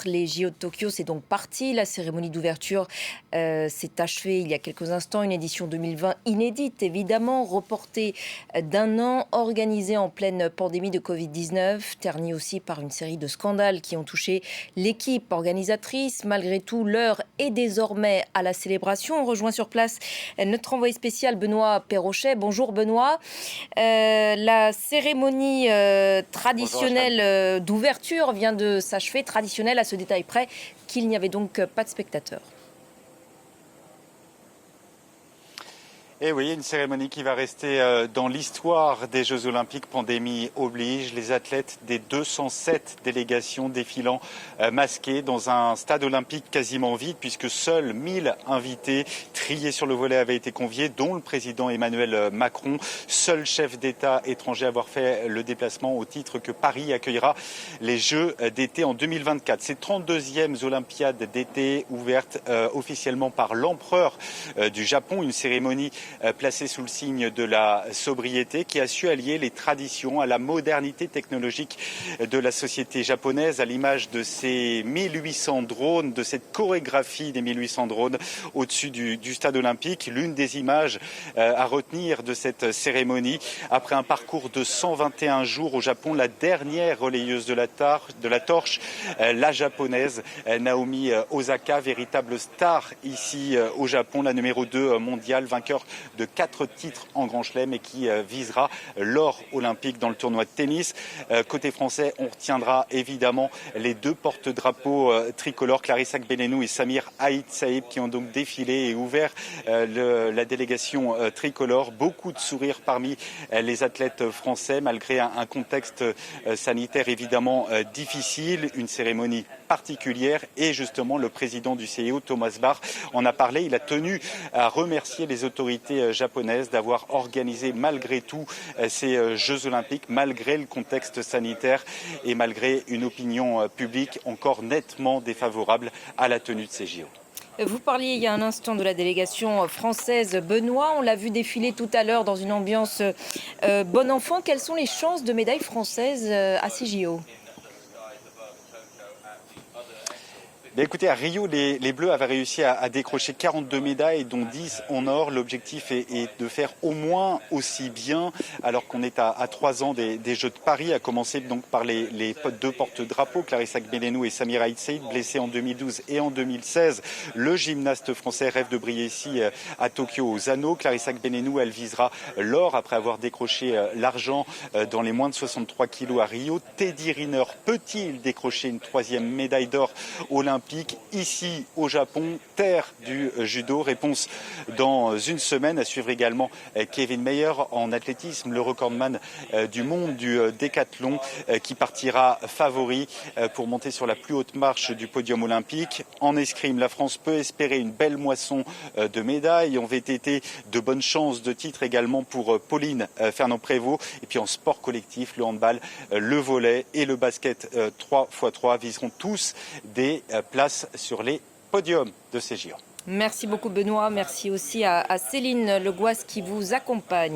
Les JO de Tokyo, c'est donc parti. La cérémonie d'ouverture s'est achevée il y a quelques instants. Une édition 2020 inédite, évidemment, reportée d'un an, organisée en pleine pandémie de Covid-19, ternie aussi par une série de scandales qui ont touché l'équipe organisatrice. Malgré tout, l'heure est désormais à la célébration. On rejoint sur place notre envoyé spécial Benoît Perrochet. Bonjour Benoît. La cérémonie traditionnelle d'ouverture vient de s'achever, traditionnelle à ce détail près qu'il n'y avait donc pas de spectateurs. Et oui, une cérémonie qui va rester dans l'histoire des Jeux Olympiques, pandémie oblige. Les athlètes des 207 délégations défilant masqués dans un stade olympique quasiment vide, puisque seuls 1000 invités triés sur le volet avaient été conviés, dont le président Emmanuel Macron, seul chef d'État étranger à avoir fait le déplacement, au titre que Paris accueillera les Jeux d'été en 2024. Ces 32e Olympiades d'été ouvertes officiellement par l'empereur du Japon, une cérémonie placé sous le signe de la sobriété, qui a su allier les traditions à la modernité technologique de la société japonaise, à l'image de ces 1800 drones, de cette chorégraphie des 1800 drones au-dessus du stade olympique. L'une des images à retenir de cette cérémonie, après un parcours de 121 jours au Japon, la dernière relayeuse de la torche, la japonaise Naomi Osaka, véritable star ici au Japon, la numéro 2 mondiale, vainqueur de 4 titres en Grand Chelem et qui visera l'or olympique dans le tournoi de tennis. Côté français, on retiendra évidemment les deux porte-drapeaux tricolores, Clarissa Agbenienou et Samir Aït Saïb, qui ont donc défilé et ouvert la délégation tricolore. Beaucoup de sourires parmi les athlètes français, malgré un contexte sanitaire évidemment difficile, une cérémonie particulière. Et justement, le président du CIO, Thomas Bach, en a parlé. Il a tenu à remercier les autorités japonaises d'avoir organisé malgré tout ces Jeux Olympiques, malgré le contexte sanitaire et malgré une opinion publique encore nettement défavorable à la tenue de ces JO. Vous parliez il y a un instant de la délégation française. Benoît, on l'a vu défiler tout à l'heure dans une ambiance bon enfant. Quelles sont les chances de médaille française à ces JO ? Écoutez, à Rio, les Bleus avaient réussi à décrocher 42 médailles, dont 10 en or. L'objectif est de faire au moins aussi bien, alors qu'on est à 3 ans des Jeux de Paris, à commencer donc par les deux porte-drapeaux, Clarissa Agbenienou et Samir Aït Saïd, blessés en 2012 et en 2016. Le gymnaste français rêve de briller ici à Tokyo aux anneaux. Clarissa Agbenienou, elle visera l'or après avoir décroché l'argent dans les moins de 63 kilos à Rio. Teddy Riner peut-il décrocher une 3e médaille d'or olympique ici au Japon, terre du judo? Réponse dans une semaine. À suivre également Kevin Mayer en athlétisme, le recordman du monde du décathlon, qui partira favori pour monter sur la plus haute marche du podium olympique. En escrime, la France peut espérer une belle moisson de médailles. En VTT, de bonnes chances de titre également pour Pauline Fernand-Prévot. Et puis en sport collectif, le handball, le volley et le basket 3x3 viseront tous des places sur les podiums de ces JO. Merci beaucoup Benoît, merci aussi à Céline Legoisse qui vous accompagne.